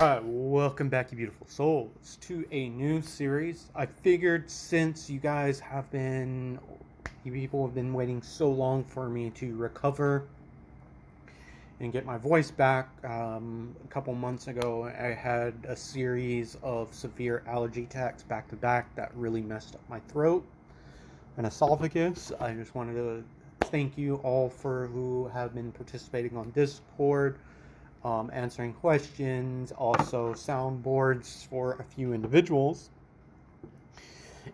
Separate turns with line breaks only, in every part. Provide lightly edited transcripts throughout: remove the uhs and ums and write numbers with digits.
Hi, welcome back, you beautiful souls, to a new series. I figured since you people have been waiting so long for me to recover and get my voice back. A couple months ago, I had a series of severe allergy attacks back to back that really messed up my throat and esophagus. I just wanted to thank you all for who have been participating on Discord, answering questions, also soundboards for a few individuals.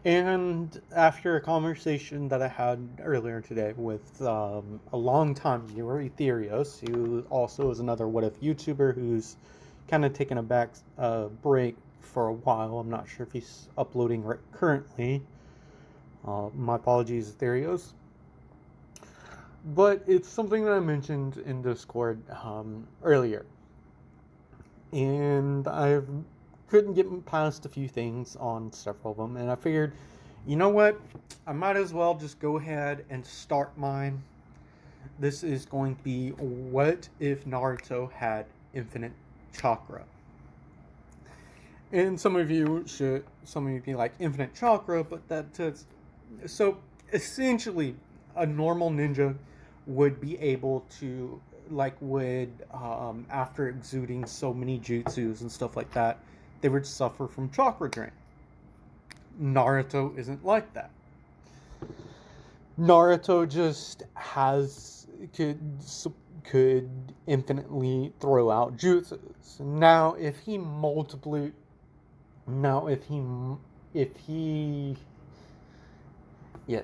And after a conversation that I had earlier today with a long-time viewer, Etherios, who also is another What If YouTuber who's kind of taken a break for a while. I'm not sure if he's uploading currently. My apologies, Etherios. But it's something that I mentioned in Discord earlier. And I couldn't get past a few things on several of them. And I figured, you know what? I might as well just go ahead and start mine. This is going to be, what if Naruto had infinite chakra? And some of you be like, infinite chakra, but that's... So, essentially, a normal ninja would be able to, after exuding so many jutsus and stuff like that, they would suffer from chakra drain. Naruto isn't like that. Naruto just could infinitely throw out jutsus. Now, if he yeah,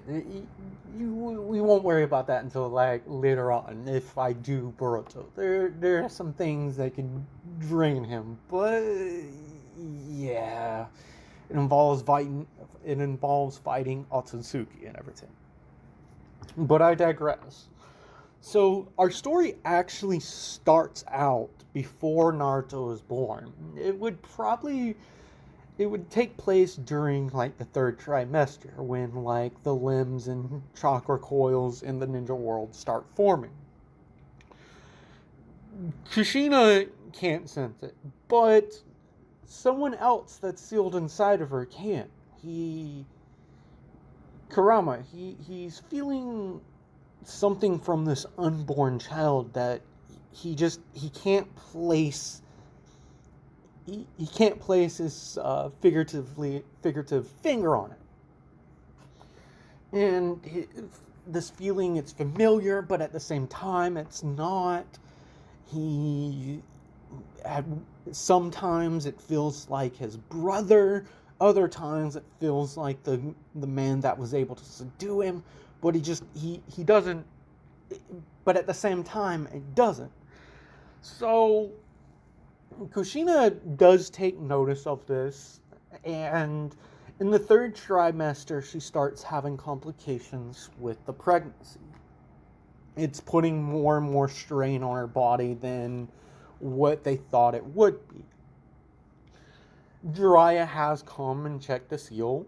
we won't worry about that until later on. If I do Boruto, there are some things that can drain him, but yeah, it involves fighting Otsutsuki and everything. But I digress. So our story actually starts out before Naruto is born. It would take place during the third trimester, when the limbs and chakra coils in the ninja world start forming. Kushina can't sense it, but someone else that's sealed inside of her can. Kurama, he's feeling something from this unborn child that he can't place. He can't place his figurative finger on it. And this feeling, it's familiar, but at the same time, it's not. Sometimes it feels like his brother. Other times it feels like the man that was able to subdue him. But he doesn't. But at the same time, it doesn't. So Kushina does take notice of this, and in the third trimester, she starts having complications with the pregnancy. It's putting more and more strain on her body than what they thought it would be. Jiraiya has come and checked the seal,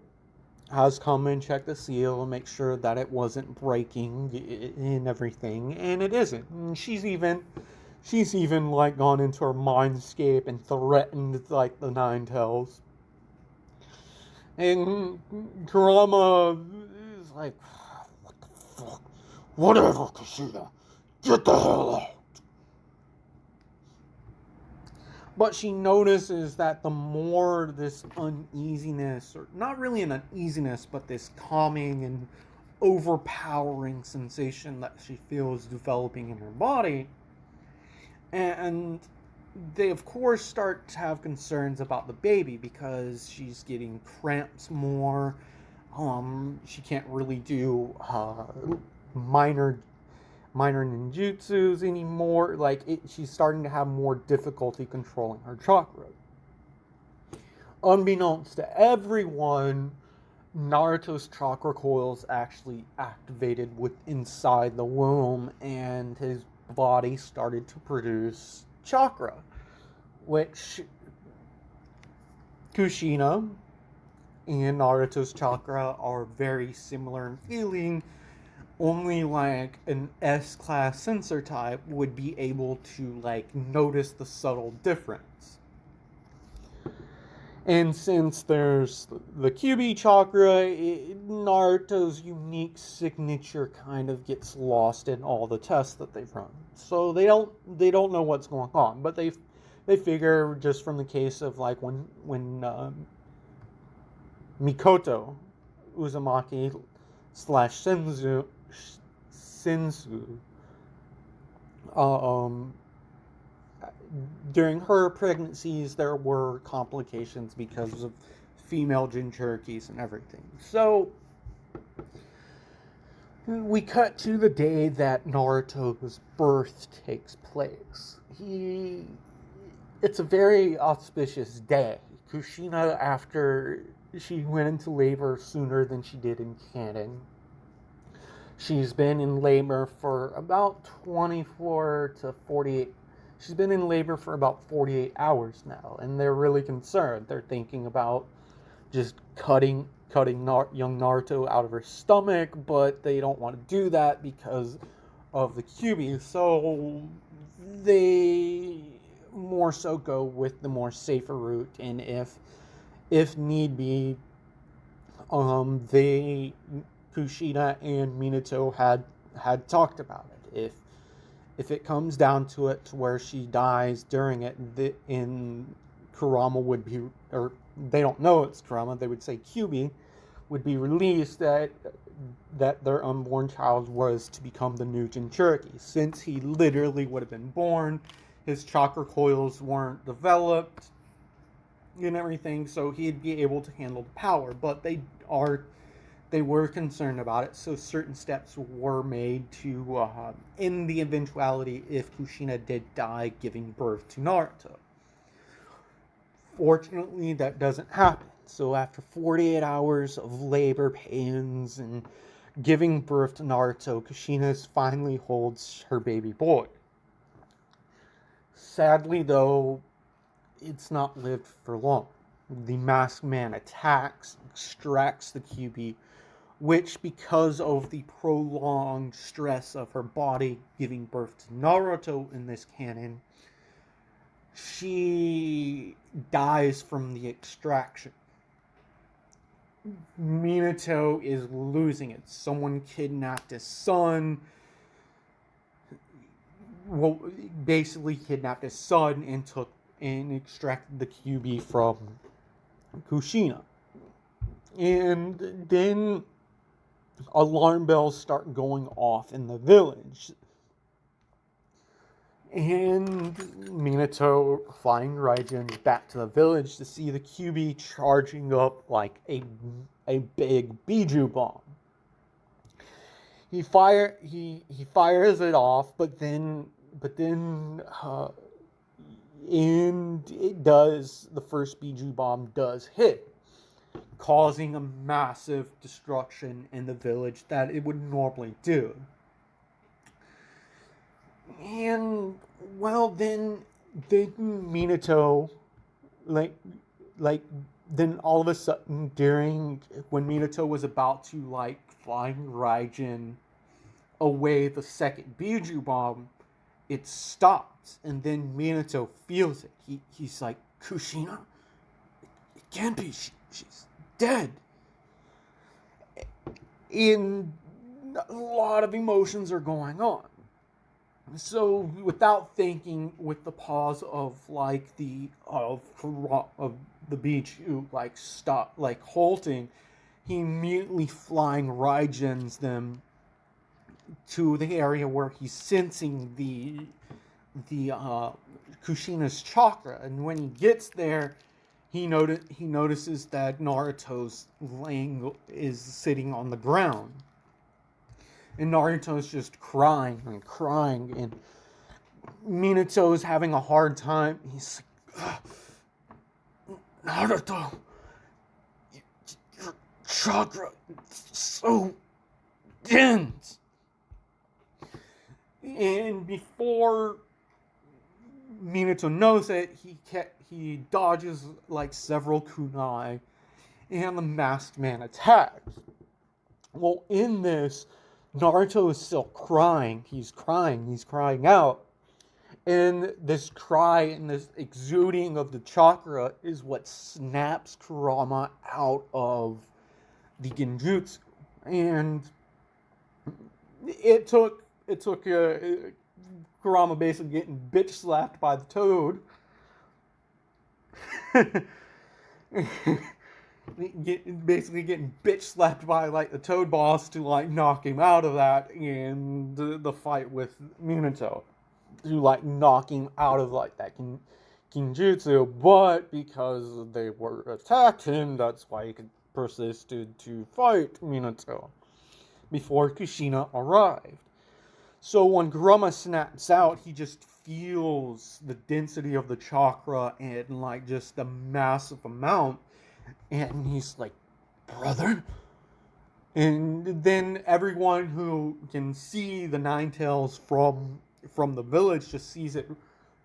and make sure that it wasn't breaking and everything, and it isn't. And she's even gone into her mindscape and threatened the Nine Tails. And Kurama is like, what the fuck? Whatever, Kushina. Get the hell out. But she notices that the more this uneasiness, or not really an uneasiness, but this calming and overpowering sensation that she feels developing in her body, and they, of course, start to have concerns about the baby because she's getting cramps more. She can't really do minor ninjutsus anymore. She's starting to have more difficulty controlling her chakra. Unbeknownst to everyone, Naruto's chakra coils actually activated inside the womb, and his body started to produce chakra, which Kushina and Naruto's chakra are very similar in feeling. Only an S-class sensor type would be able to notice the subtle difference. And since there's the QB chakra, Naruto's unique signature kind of gets lost in all the tests that they've run. So they don't know what's going on, but they figure just from the case of like when Mikoto Uzumaki slash Senzu during her pregnancies, there were complications because of female Jinchurikis and everything. So, we cut to the day that Naruto's birth takes place. It's a very auspicious day. Kushina, after she went into labor sooner than she did in canon, she's been in labor for about 24 to 48. She's been in labor for about 48 hours now, and they're really concerned. They're thinking about just cutting young Naruto out of her stomach, but they don't want to do that because of the QB. So they more so go with the more safer route, and if need be, Kushina and Minato had talked about it. If it comes down to it, to where she dies during it, Kurama would be, or they don't know it's Kurama, they would say QB would be released, that their unborn child was to become the new Jinchuriki. Since he literally would have been born, his chakra coils weren't developed and everything, so he'd be able to handle the power. But they were concerned about it, so certain steps were made to, in the eventuality if Kushina did die giving birth to Naruto. Fortunately, that doesn't happen. So after 48 hours of labor pains and giving birth to Naruto, Kushina finally holds her baby boy. Sadly, though, it's not lived for long. The masked man attacks, extracts the QB, which, because of the prolonged stress of her body giving birth to Naruto in this canon, she dies from the extraction. Minato is losing it. Someone kidnapped his son. Well, basically kidnapped his son and extracted the QB from Kushina. And then alarm bells start going off in the village. And Minato, flying Raijin back to the village to see the QB charging up like a big Biju bomb. He fires it off, but then and it does, the first Biju bomb does hit, causing a massive destruction in the village that it would normally do. And, well, then Minato, then all of a sudden, when Minato was about to, flying Raijin away the second Biju bomb, it stops, and then Minato feels it. He's like, Kushina? It can't be, she's dead. And a lot of emotions are going on. So, without thinking, with the pause of the Biju stop, halting, he immediately flying Raijins them to the area where he's sensing the Kushina's chakra, and when he gets there, he notices that Naruto's is sitting on the ground. And Naruto's just crying, and Minato's having a hard time. He's like, Naruto, your chakra is so dense. And before Minato knows it, he dodges several kunai, and the masked man attacks. Well, in this, Naruto is still crying. He's crying out. And this cry and this exuding of the chakra is what snaps Kurama out of the genjutsu. And it took Kurama basically getting bitch slapped by the toad. Basically getting bitch slapped by like the toad boss to like knock him out of that, and the fight with Minato to like knock him out of like that genjutsu. But because they were attacking, that's why he persisted to fight Minato before Kushina arrived. So when Kurama snaps out, he just feels the density of the chakra and like just the massive amount, and he's like, brother? And then everyone who can see the Nine Tails from the village just sees it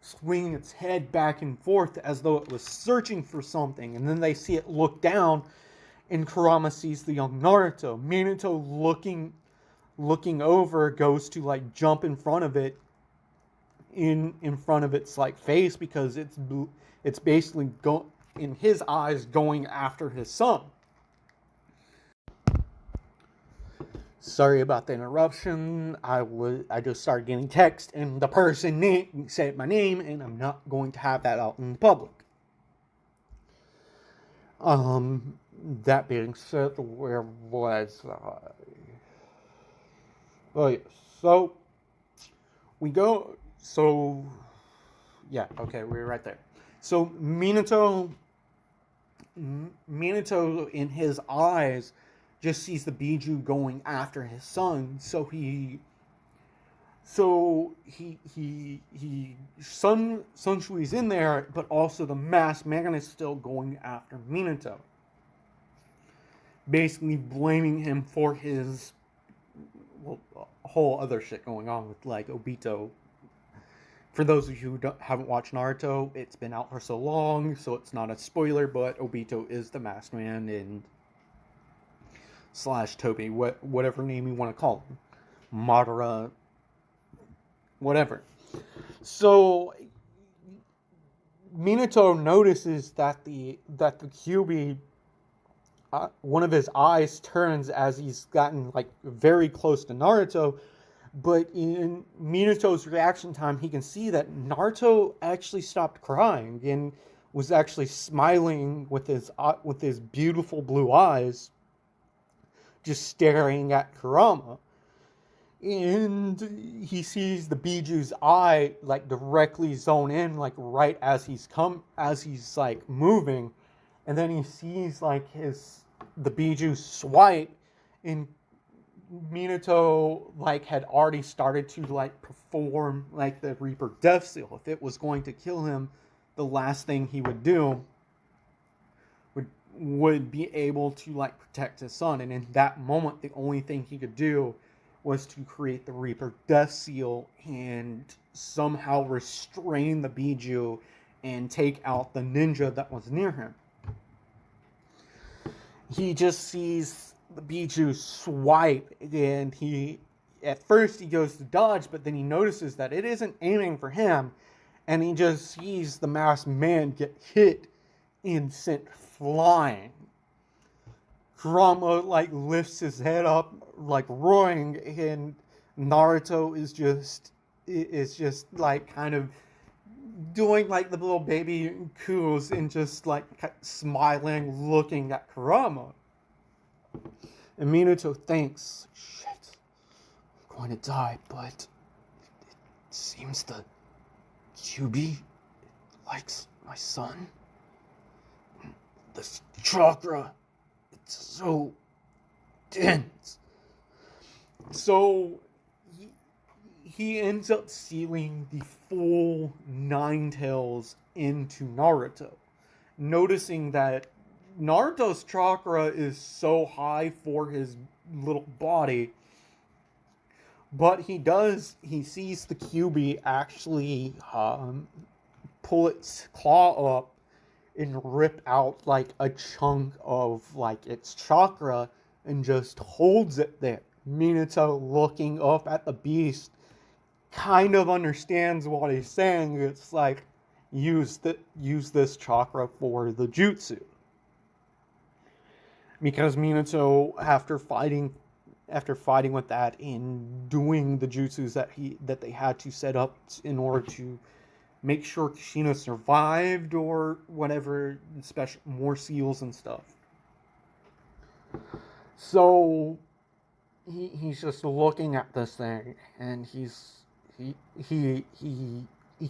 swinging its head back and forth as though it was searching for something. And then they see it look down, and Kurama sees the young Naruto. Minato looking over goes to like jump in front of it, in front of its like face, because it's basically in his eyes going after his son. Sorry about the interruption. I just started getting text, and the person said my name, and I'm not going to have that out in the public. That being said, where was I? Oh, yes. So, we go. So, yeah, okay, we're right there. So, Minato in his eyes just sees the Biju going after his son. So Sun Shui's in there, but also the masked man is still going after Minato, basically blaming him for his whole other shit going on with like Obito. For those of you who haven't watched Naruto, it's been out for so long, so it's not a spoiler, but Obito is the masked man and / Toby, whatever name you want to call him, Madara, whatever. So Minato notices that the Kyuubi, one of his eyes turns as he's gotten like very close to Naruto, but in Minato's reaction time, he can see that Naruto actually stopped crying and was actually smiling with his beautiful blue eyes, just staring at Kurama. And he sees the Biju's eye like directly zone in, like right as he's like moving, and then he sees like the Biju swipe, and Minato like had already started to like perform like the Reaper Death Seal. If it was going to kill him, the last thing he would do would be able to like protect his son. And in that moment, the only thing he could do was to create the Reaper Death Seal and somehow restrain the Biju and take out the ninja that was near him. He just sees the Biju swipe, and at first he goes to dodge, but then he notices that it isn't aiming for him, and he just sees the masked man get hit and sent flying. Kurama like lifts his head up like roaring, and Naruto is just like kind of doing like the little baby coos and just like smiling, looking at Kurama. And Minato thinks, shit, I'm going to die, but it seems the Kyuubi likes my son. This chakra, it's so dense. So he ends up sealing the full Nine Tails into Naruto, noticing that Naruto's chakra is so high for his little body, but he sees the Kyuubi actually pull its claw up and rip out like a chunk of like its chakra and just holds it there. Minato looking up at the beast kind of understands what he's saying. It's like, use this chakra for the jutsu. Because Minato, after fighting with that and doing the jutsus that they had to set up in order to make sure Kushina survived or whatever, special more seals and stuff. So he's just looking at this thing, and he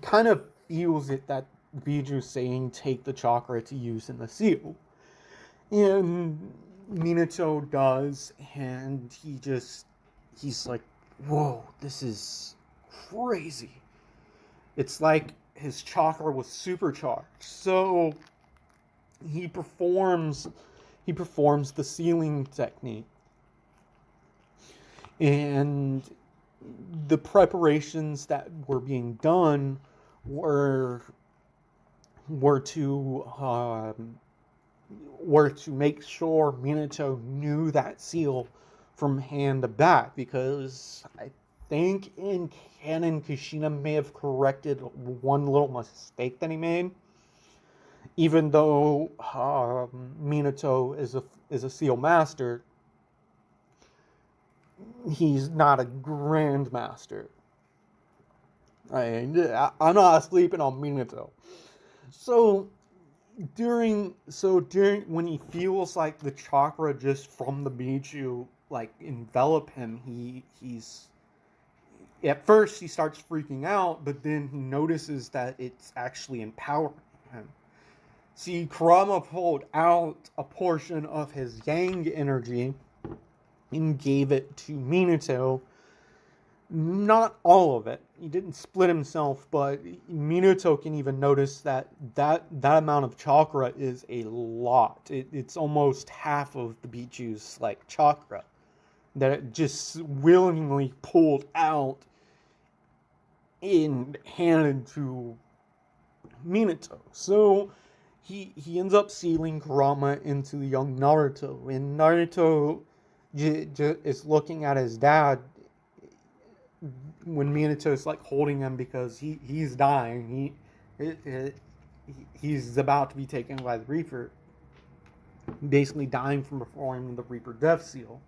kind of feels it, that Biju's saying take the chakra to use in the seal. And Minato does, and he's like, whoa, this is crazy. It's like his chakra was supercharged. So he performs the sealing technique. And the preparations that were being done were to make sure Minato knew that seal from hand to back, because I think in canon Kushina may have corrected one little mistake that he made. Even though Minato is a seal master, he's not a grand master. I'm not sleeping on Minato. So during when he feels like the chakra just from the Biju like envelop him, he's at first he starts freaking out, but then he notices that it's actually empowering him. See, Kurama pulled out a portion of his yang energy and gave it to Minato. Not all of it. He didn't split himself, but Minato can even notice that amount of chakra is a lot. It's almost half of the Biju's like chakra that it just willingly pulled out and handed to Minato. So he ends up sealing Kurama into the young Naruto, and Naruto is looking at his dad when Minato's like holding him, because he's dying. He's about to be taken by the Reaper, basically dying from performing the Reaper Death Seal,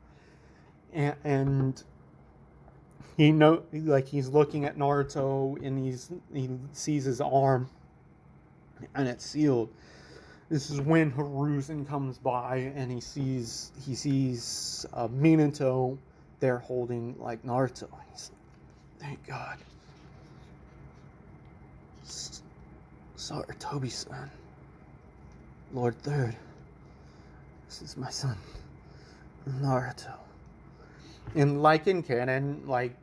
and he's looking at Naruto, and he sees his arm, and it's sealed. This is when Hiruzen comes by, and he sees Minato there holding like Naruto. He's like, thank God. Sorry, Tobi-san. Lord Third. This is my son, Naruto. And like in canon, like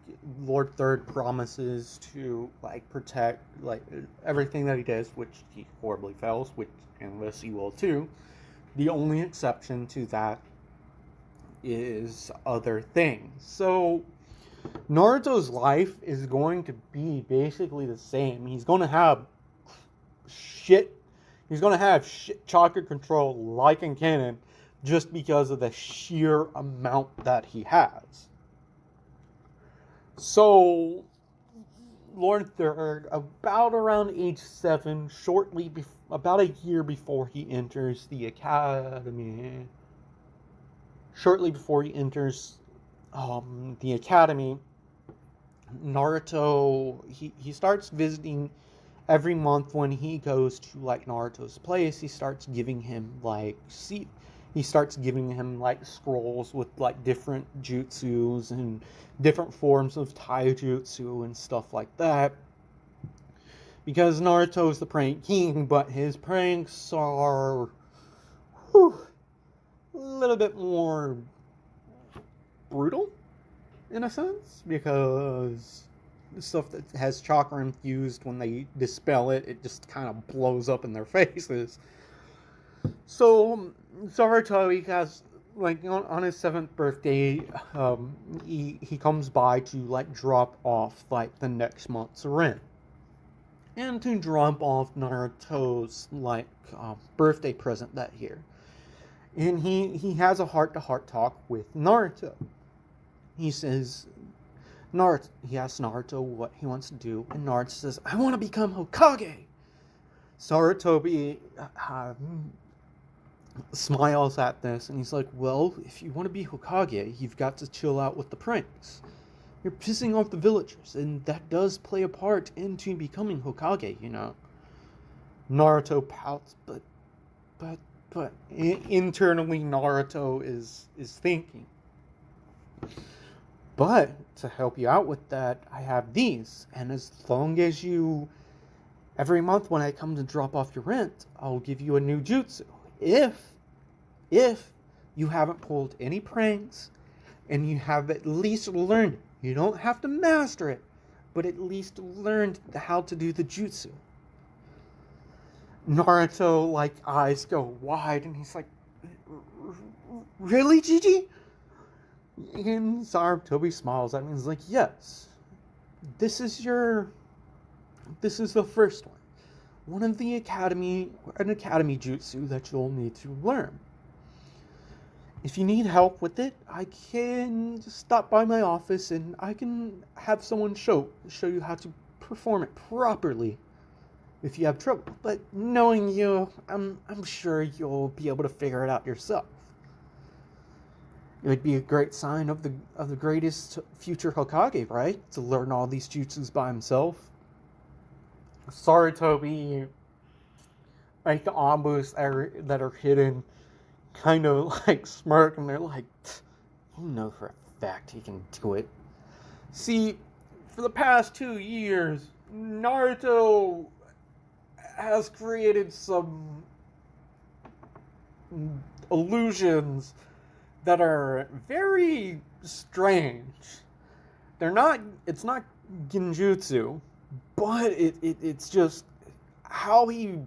Lord Third promises to like protect like everything that he does, which he horribly fails, which unless he will too. The only exception to that is other things. So Naruto's life is going to be basically the same. He's going to have shit chakra control like in canon, just because of the sheer amount that he has. So Lord Third, about around age 7, about a year before he enters the academy, Naruto, he starts visiting every month. When he goes to like Naruto's place, he starts giving him like scrolls with like different jutsus and different forms of taijutsu and stuff like that. Because Naruto's the prank king, but his pranks are a little bit more brutal in a sense, because the stuff that has chakra infused, when they dispel it, it just kind of blows up in their faces. So Naruto, he has like on his 7th birthday, he comes by to like drop off like the next month's rent, and to drop off Naruto's like birthday present that year. And he has a heart-to-heart talk with Naruto. He says, He asks Naruto what he wants to do, and Naruto says, I want to become Hokage! Sarutobi smiles at this, and he's like, well, if you want to be Hokage, you've got to chill out with the pranks. You're pissing off the villagers, and that does play a part into becoming Hokage, you know. Naruto pouts, but internally Naruto is thinking, but to help you out with that, I have these, and as long as you, every month when I come to drop off your rent, I'll give you a new jutsu. If you haven't pulled any pranks, and you have at least learned, you don't have to master it, but at least learned how to do the jutsu. Naruto, like, eyes go wide, and he's like, really, Gigi? And Sarutobi smiles at me and is like, yes, this is the first one. One of an academy jutsu that you'll need to learn. If you need help with it, I can just stop by my office and I can have someone show you how to perform it properly if you have trouble. But knowing you, I'm sure you'll be able to figure it out yourself. It would be a great sign of the greatest future Hokage, right? To learn all these jutsus by himself. Sarutobi, like the ANBUs that are hidden, kind of like smirk, and they're like, you know for a fact he can do it. See, for the past 2 years, Naruto has created some illusions that are very strange. It's not genjutsu, but it's just how he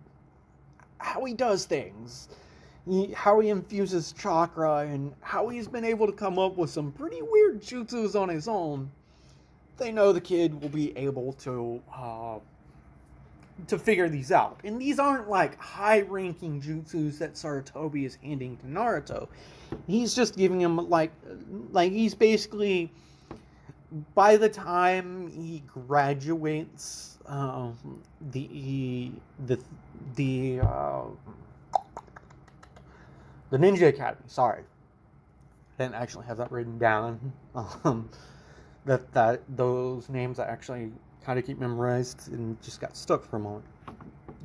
does things. How he infuses chakra, and how he's been able to come up with some pretty weird jutsus on his own. They know the kid will be able to figure these out. And these aren't like high-ranking jutsus that Sarutobi is handing to Naruto. He's just giving him like he's basically, by the time he graduates the Ninja Academy. Sorry, I didn't actually have that written down. That those names I actually kind of keep memorized and just got stuck for a moment.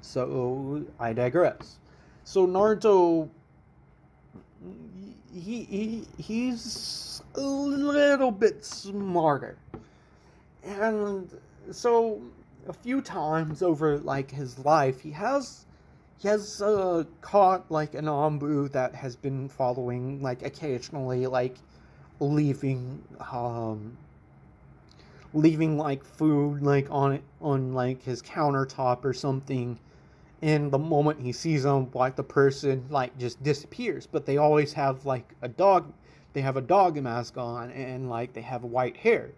So I digress. So Naruto, he's a little bit smarter, and so a few times over like his life, he has caught like an ANBU that has been following, like occasionally, like leaving like food like on like his countertop or something, and the moment he sees them, like the person like just disappears. But they always have like a dog mask on, and like they have white hair.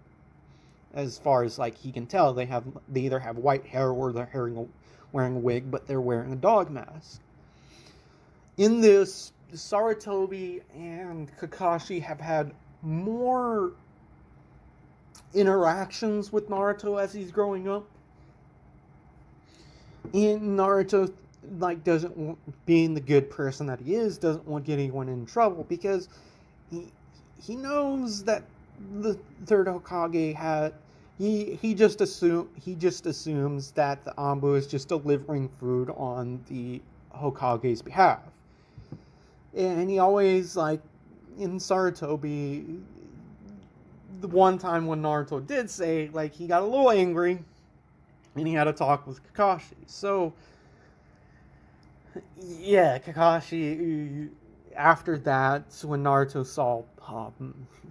As far as like he can tell, they either have white hair or they're wearing a wig, but they're wearing a dog mask. In this, Sarutobi and Kakashi have had more interactions with Naruto as he's growing up. And Naruto, like, being the good person that he is, doesn't want to get anyone in trouble, because he knows that the third Hokage he just assumes that the ANBU is just delivering food on the Hokage's behalf. And he always, like, in Sarutobi, the one time when Naruto did say, like, he got a little angry, and he had a talk with Kakashi. So, yeah, Kakashi, after that, when Naruto saw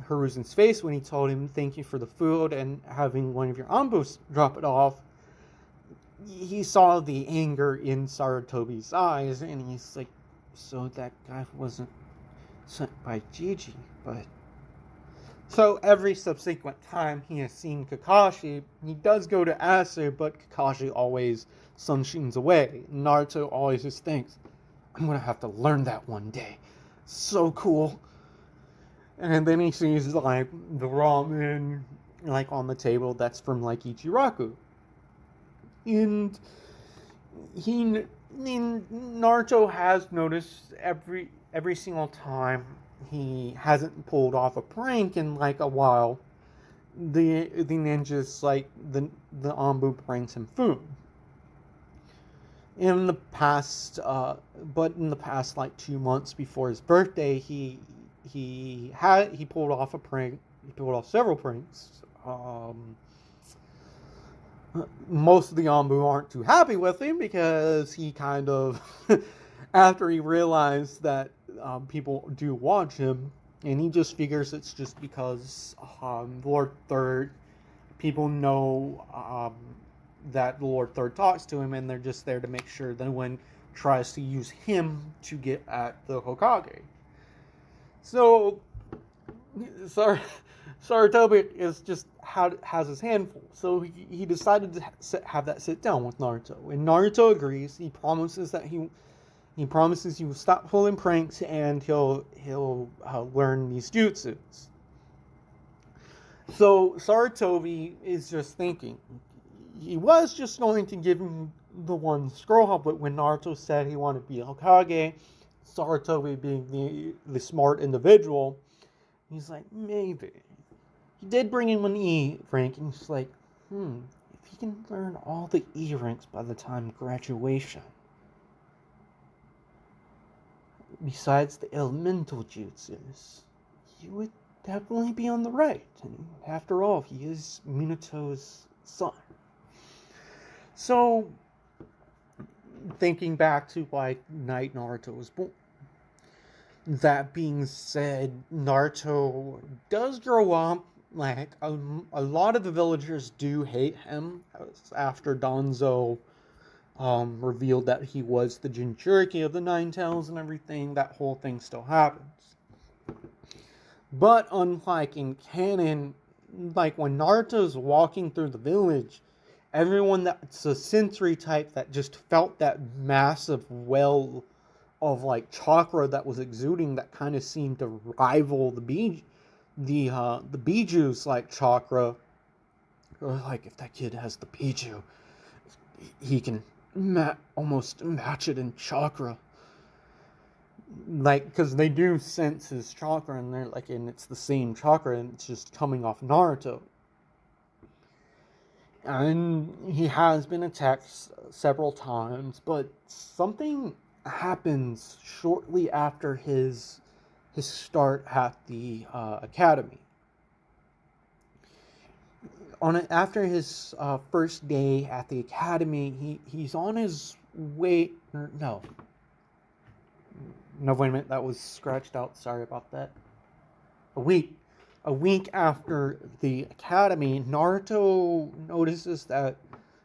Hiruzen's face when he told him thank you for the food and having one of your ANBUs drop it off, he saw the anger in Sarutobi's eyes, and he's like, so that guy wasn't sent by Gigi, but... So every subsequent time he has seen Kakashi, he does go to Asu, but Kakashi always sunshines away. Naruto always just thinks, I'm gonna have to learn that one day. So cool. And then he sees, like, the ramen like on the table that's from like Ichiraku. And Naruto has noticed every single time he hasn't pulled off a prank in like a while, the ninjas like the ANBU brings him food. In the past, but in the past like 2 months before his birthday, he pulled off a prank. He pulled off several pranks. Most of the ANBU aren't too happy with him because he kind of, after he realized that people do watch him, and he just figures it's just because Lord Third, people know that the Lord Third talks to him, and they're just there to make sure that no one tries to use him to get at the Hokage. So, Sarutobi is just has his hand full, so he decided to have that sit down with Naruto, and Naruto agrees. He promises he will stop pulling pranks and he'll learn these jutsus. So Sarutobi is just thinking. He was just going to give him the one scroll, but when Naruto said he wanted to be Hokage, Sarutobi being the smart individual, he's like, maybe. He did bring in one E rank, and he's like, if he can learn all the E ranks by the time graduation, besides the elemental jutsus, he would definitely be on the right. And after all, he is Minato's son. So, thinking back to why night Naruto was born. That being said, Naruto does grow up. Like, a lot of the villagers do hate him. After Danzo revealed that he was the Jinchuriki of the Nine Tails and everything, that whole thing still happens. But unlike in canon, like when Naruto's walking through the village, everyone that's a sensory type that just felt that massive well of like chakra that was exuding, that kind of seemed to rival the Biju's like chakra. Or like, if that kid has the Biju, he can almost match it in chakra. Like, because they do sense his chakra, and they're like, and it's the same chakra, and it's just coming off Naruto. And he has been attacked several times, but something happens shortly after his start at the academy. After his first day at the academy, he's on his way. No, wait a minute, that was scratched out. Sorry about that. A week after the academy, Naruto notices that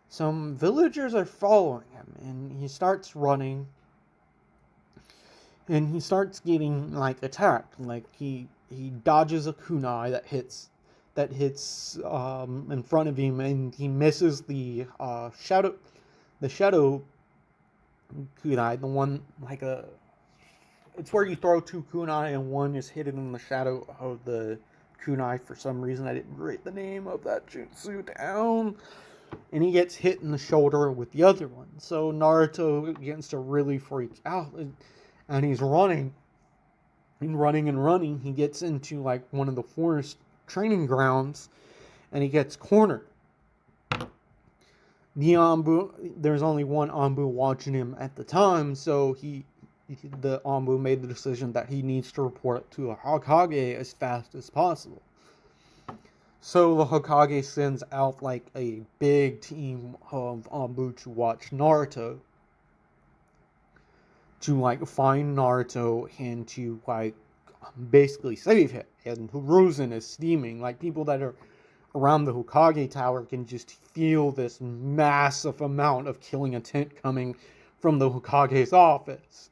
some villagers are following him, and he starts running. And he starts getting like attacked. Like he dodges a kunai that hits in front of him, and he misses the shadow kunai, the one like it's where you throw two kunai and one is hidden in the shadow of the kunai. For some reason, I didn't write the name of that jutsu down. And he gets hit in the shoulder with the other one. So Naruto begins to really freak out, and he's running. And running. He gets into like one of the forest training grounds, and he gets cornered. The ANBU, there's only one ANBU watching him at the time, so the ANBU made the decision that he needs to report to a Hokage as fast as possible. So the Hokage sends out like a big team of ANBU to watch Naruto, to like find Naruto and to like basically save him. And Hiruzen is steaming. Like, people that are around the Hokage Tower can just feel this massive amount of killing intent coming from the Hokage's office.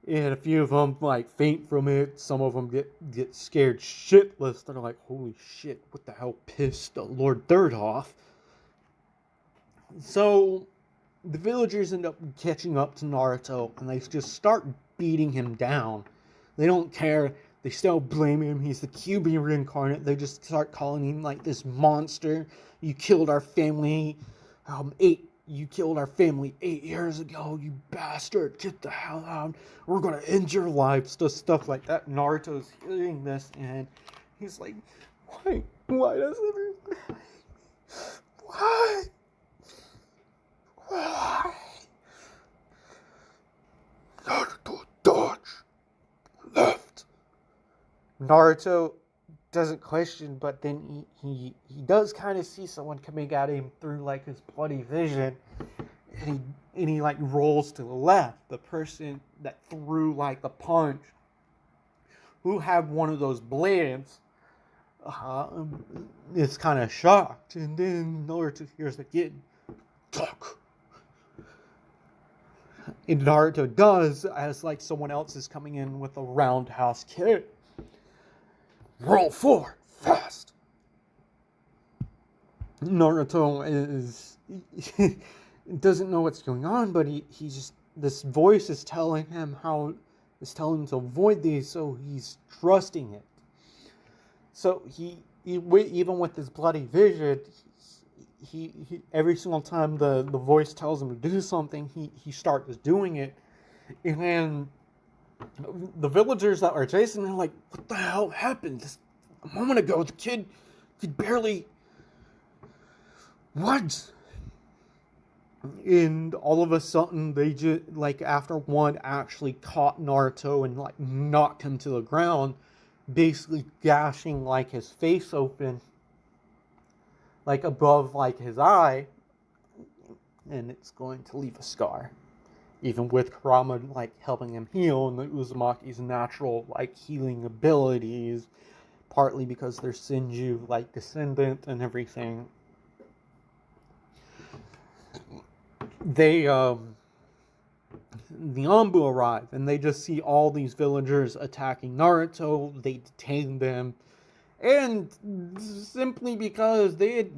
And a few of them like faint from it. Some of them get scared shitless. They're like, holy shit, what the hell pissed Lord Third off? So the villagers end up catching up to Naruto, and they just start beating him down. They don't care They still blame him. He's the QB reincarnate. They just start calling him like this monster. You killed our family. You killed our family 8 years ago. You bastard! Get the hell out. We're gonna end your life. Stuff like that. Naruto's hearing this and he's like, why? Why does everyone? Why? Why? Naruto dodge left. Naruto doesn't question, but then he does kind of see someone coming at him through like his bloody vision, and he like rolls to the left. The person that threw like the punch, who had one of those blades, is kind of shocked, and then Naruto hears again, talk. And Naruto does, as like someone else is coming in with a roundhouse kick. Roll forward, fast. Naruto doesn't know what's going on, but he just, this voice is telling him to avoid these, so he's trusting it. So he even with his bloody vision, he every single time the voice tells him to do something, he starts doing it. And the villagers that are chasing him, like, what the hell happened? Just a moment ago, the kid could barely... What? And all of a sudden, they just, like, after one actually caught Naruto and, like, knocked him to the ground, basically gashing, like, his face open, like, above, like, his eye, and it's going to leave a scar. Even with Kurama, like, helping him heal, and the Uzumaki's natural, like, healing abilities, partly because they're Senju, like, descendant and everything. The ANBU arrive, and they just see all these villagers attacking Naruto. They detain them, and simply because they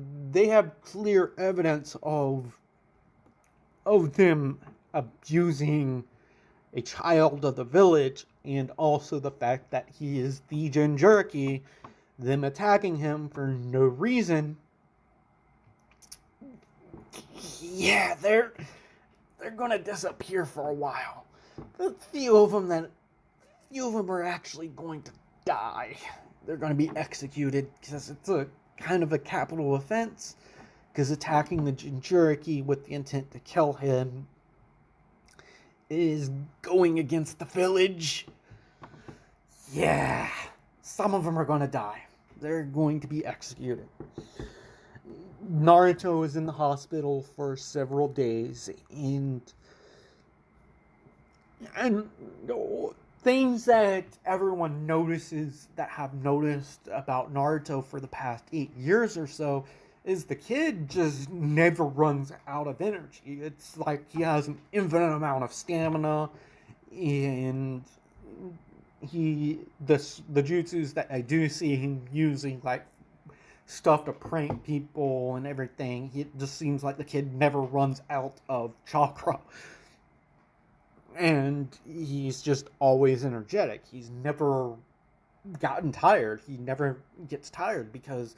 have clear evidence of them abusing a child of the village, and also the fact that he is the Jinchuriki, them attacking him for no reason. Yeah, they're gonna disappear for a while. A few of them are actually going to die. They're gonna be executed because it's a kind of a capital offense. Because attacking the Jinchuriki with the intent to kill him is going against the village. Yeah, some of them are going to die. They're going to be executed. Naruto is in the hospital for several days, and things that everyone notices, that have noticed about Naruto for the past 8 years or so, is the kid just never runs out of energy. It's like he has an infinite amount of stamina, and the jutsus that I do see him using, like stuff to prank people and everything, it just seems like the kid never runs out of chakra. And he's just always energetic. He's never gotten tired. He never gets tired because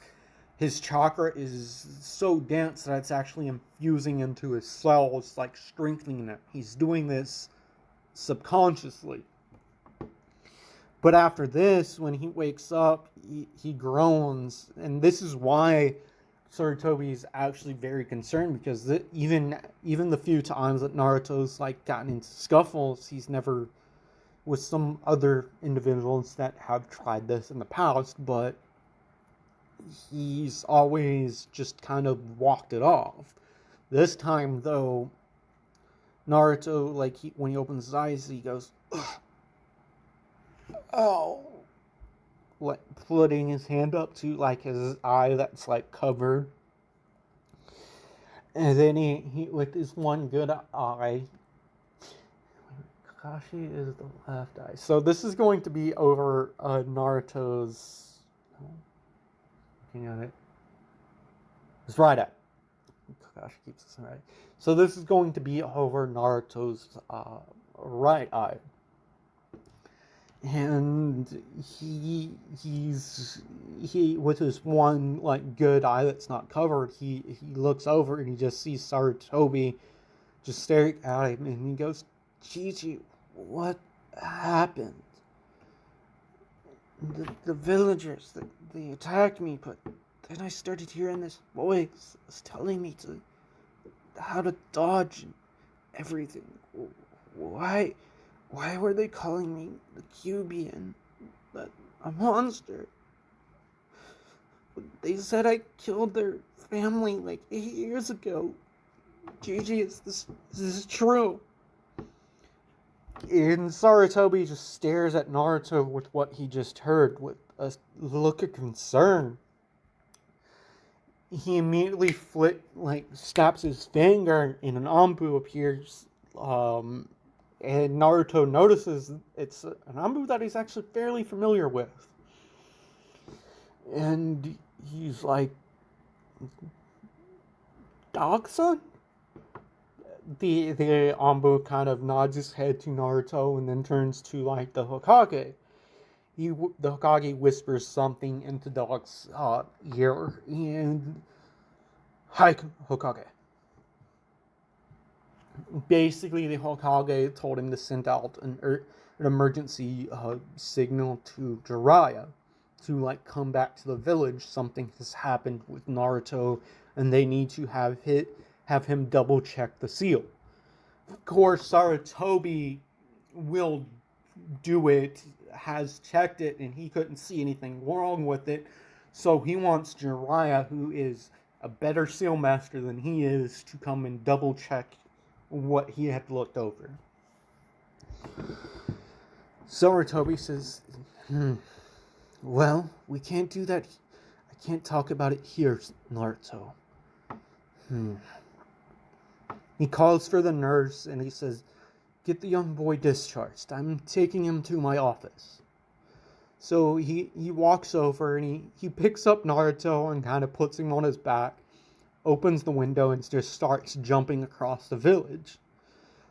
his chakra is so dense that it's actually infusing into his cells, like strengthening it. He's doing this subconsciously. But after this, when he wakes up, he groans. And this is why Sarutobi is actually very concerned, because even the few times that Naruto's like gotten into scuffles, he's never, with some other individuals that have tried this in the past, but he's always just kind of walked it off. This time, though, Naruto, like, when he opens his eyes, he goes, ugh. Oh. Like, putting his hand up to, like, his eye that's, like, covered. And then he with his one good eye, Kakashi is the left eye. So this is going to be over Naruto's... Looking at it. His right eye. Kakashi keeps his right. So this is going to be over Naruto's right eye. And he with his one like good eye that's not covered, he looks over and he just sees Saratobi just staring at him, and he goes, Gigi, what happened? The villagers, they attacked me, but then I started hearing this voice was telling me how to dodge and everything. Why were they calling me the Cubian, a monster? They said I killed their family like 8 years ago. Gigi, this is true. And Saratobi just stares at Naruto with what he just heard with a look of concern. He immediately snaps his finger and an ANBU appears. And Naruto notices it's an ANBU that he's actually fairly familiar with. And he's like, Dog-san? The ANBU kind of nods his head to Naruto and then turns to like the Hokage. The Hokage whispers something into Dog's ear, and hi, Hokage. Basically, the Hokage told him to send out an emergency signal to Jiraiya to like come back to the village. Something has happened with Naruto, and they need to have him double check the seal. Of course, Saratobi will do it, has checked it, and he couldn't see anything wrong with it. So he wants Jiraiya, who is a better seal master than he is, to come and double check what he had looked over. Saratobi says, well, we can't do that. I can't talk about it here, Naruto. He calls for the nurse and he says, get the young boy discharged. I'm taking him to my office. So he walks over and he picks up Naruto and kind of puts him on his back, opens the window and just starts jumping across the village.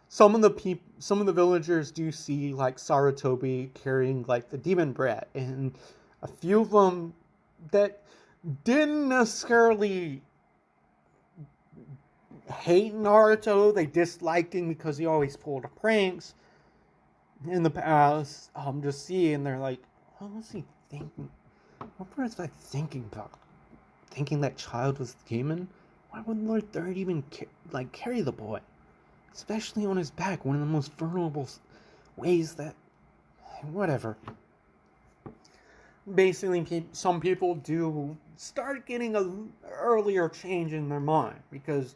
Some of the villagers do see like Saratobi carrying like the demon brat, and a few of them that didn't necessarily hate Naruto, they disliked him because he always pulled pranks in the past, just see, and they're like, what was he thinking? What was I thinking about? Thinking that child was the demon? Why wouldn't Lord Third even carry the boy? Especially on his back, one of the most vulnerable ways that... Whatever. Basically, some people do start getting an earlier change in their mind, because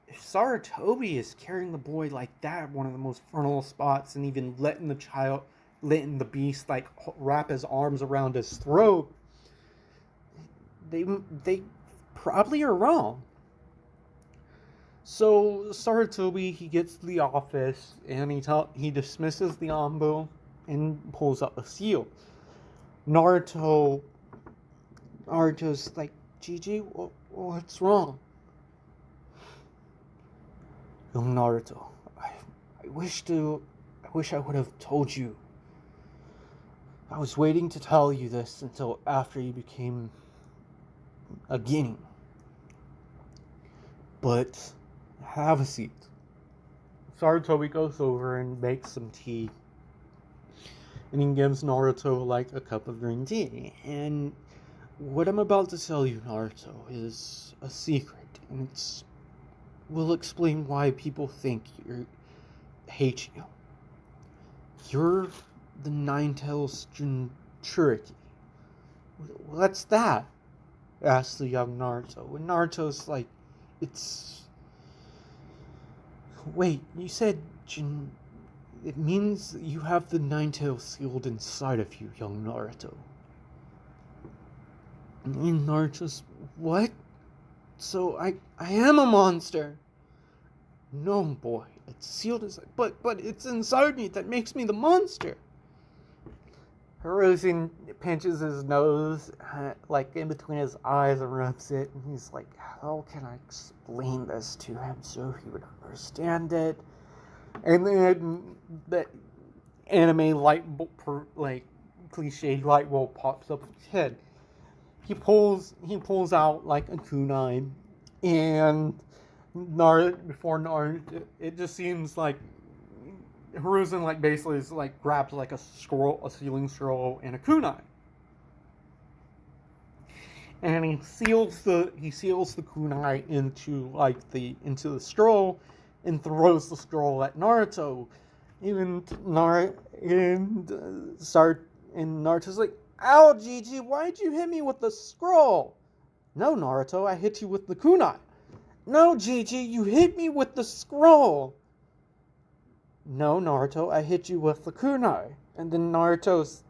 if Saratobi is carrying the boy like that, one of the most vulnerable spots, and even letting the beast like wrap his arms around his throat, they probably are wrong. So Saratobi, he gets to the office and he dismisses the ANBU and pulls up a seal. Naruto's like, Gigi, what's wrong? Oh, Naruto, I wish I would have told you. I was waiting to tell you this until after you became a Genin. But have a seat. Saratobi goes over and makes some tea. And he gives Naruto like a cup of green tea. And what I'm about to tell you, Naruto, is a secret. And will explain why people think hate you. You're the Nine-Tails Jinchuriki. What's that? Asks the young Naruto. And Naruto's like, wait, you said it means you have the Nine-Tails sealed inside of you, young Naruto. And Naruto's, what? So I am a monster. No, boy, it's sealed inside, but it's inside me that makes me the monster. Hiroshi pinches his nose, like in between his eyes, and rubs it, and he's like, how can I explain this to him so he would understand it? And then anime like cliche light bulb pops up in his head. He pulls out like a kunai, and before Naruto, it just seems like Hiruzen like basically is like grabs like a ceiling scroll, and a kunai, and he seals the kunai into the scroll, and throws the scroll at Naruto, and Naruto's like, "Ow, Gigi, why'd you hit me with the scroll?" "No, Naruto, I hit you with the kunai." "No, Gigi, you hit me with the scroll." "No, Naruto, I hit you with the kunai." And then Naruto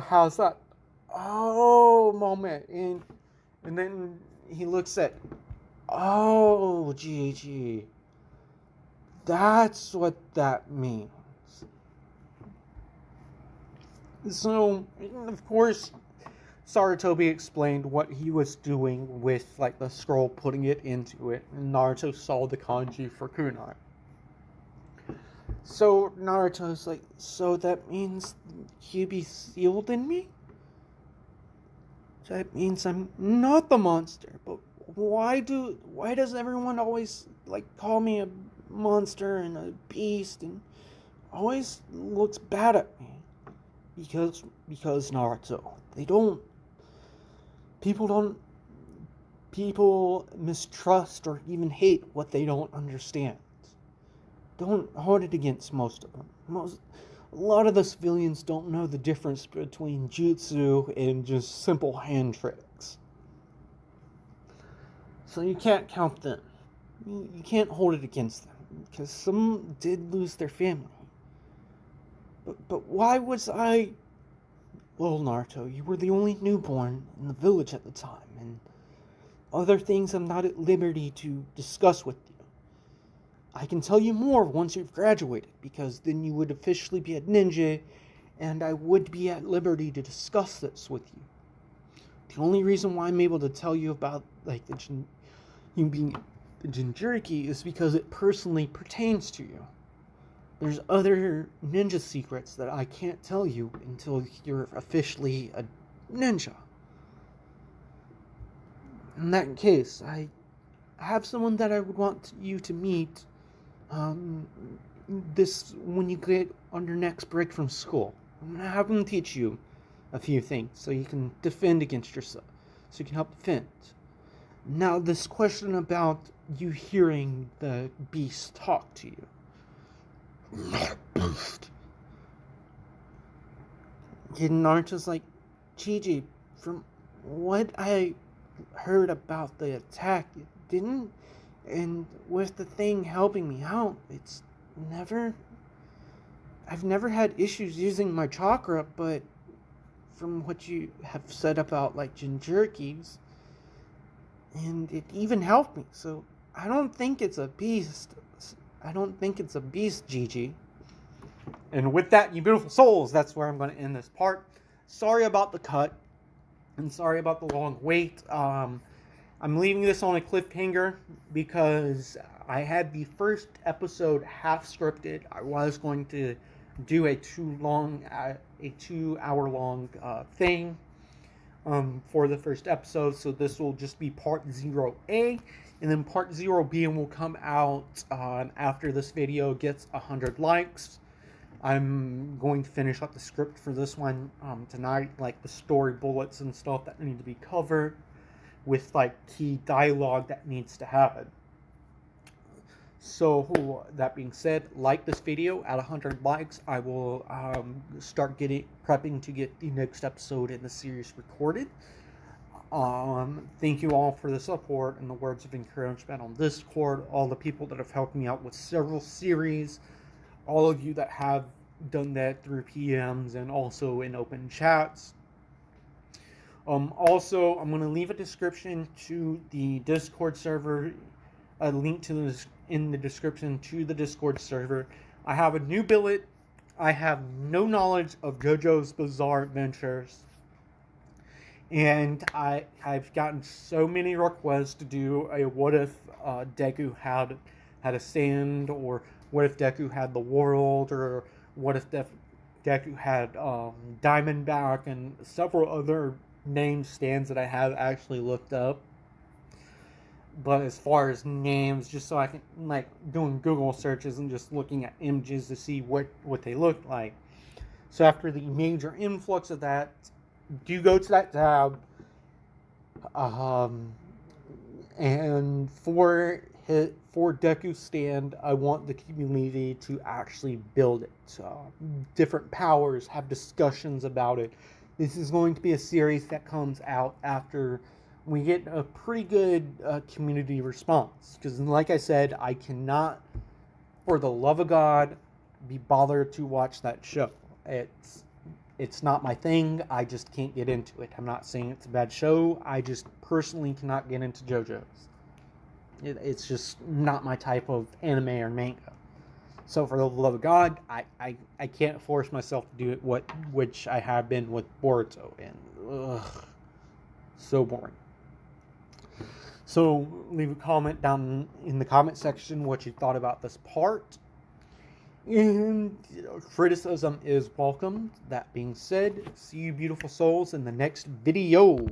has that oh moment, and then he looks at, "Oh, Gigi, that's what that means." So, of course, Sarutobi explained what he was doing with like the scroll, putting it into it, and Naruto saw the kanji for kunai. So Naruto's like, "So that means you be sealed in me? That means I'm not the monster, but why does everyone always like call me a monster and a beast and always looks bad at me?" Because Naruto, people mistrust or even hate what they don't understand. Don't hold it against most of them. A lot of the civilians don't know the difference between jutsu and just simple hand tricks. So you can't count them. You can't hold it against them, because some did lose their family. But why was I... Well, Naruto, you were the only newborn in the village at the time, and other things I'm not at liberty to discuss with you. I can tell you more once you've graduated, because then you would officially be a ninja, and I would be at liberty to discuss this with you. The only reason why I'm able to tell you about like you being the Jinchuriki is because it personally pertains to you. There's other ninja secrets that I can't tell you until you're officially a ninja. In that case, I have someone that I would want you to meet when you get on your next break from school. I'm going to have them teach you a few things so you can defend against yourself, so you can help defend. Now, this question about you hearing the beast talk to you. Not beast. And Naruto's like, "Gigi, from what I heard about the attack, it didn't, and with the thing helping me out, I've never had issues using my chakra, but from what you have said about like Jinchurikis, and it even helped me, so I don't think it's a beast. I don't think it's a beast, Gigi." And with that, you beautiful souls, that's where I'm going to end this part. Sorry about the cut, and sorry about the long wait. I'm leaving this on a cliffhanger because I had the first episode half scripted. I was going to do a 2 hour long thing for the first episode, so this will just be part 0A, and then part 0B will come out after this video gets 100 likes. I'm going to finish up the script for this one tonight, like the story bullets and stuff that need to be covered, with like key dialogue that needs to happen. So that being said, like this video. At 100 likes, I will start prepping to get the next episode in the series recorded. Thank you all for the support and the words of encouragement on Discord, all the people that have helped me out with several series, all of you that have done that through PMs and also in open chats. Also, I'm going to leave a description to the Discord server, a link to this in the description to the Discord server. I have a new billet. I have no knowledge of JoJo's Bizarre Adventures, and I've gotten so many requests to do a what if Deku had a stand, or what if Deku had the world, or what if Deku had Diamondback and several other name stands that I have actually looked up. But as far as names, just so I can, like, doing Google searches and just looking at images to see what they look like. So after the major influx of that, do go to that tab. And for Deku's stand, I want the community to actually build it. Different powers, have discussions about it. This is going to be a series that comes out after we get a pretty good community response. Because like I said, I cannot, for the love of God, be bothered to watch that show. It's not my thing. I just can't get into it. I'm not saying it's a bad show. I just personally cannot get into JoJo's. It's just not my type of anime or manga. So for the love of God, I can't force myself to do it, which I have been with Boruto. And so boring. So leave a comment down in the comment section what you thought about this part. And criticism is welcome. That being said, see you beautiful souls in the next video.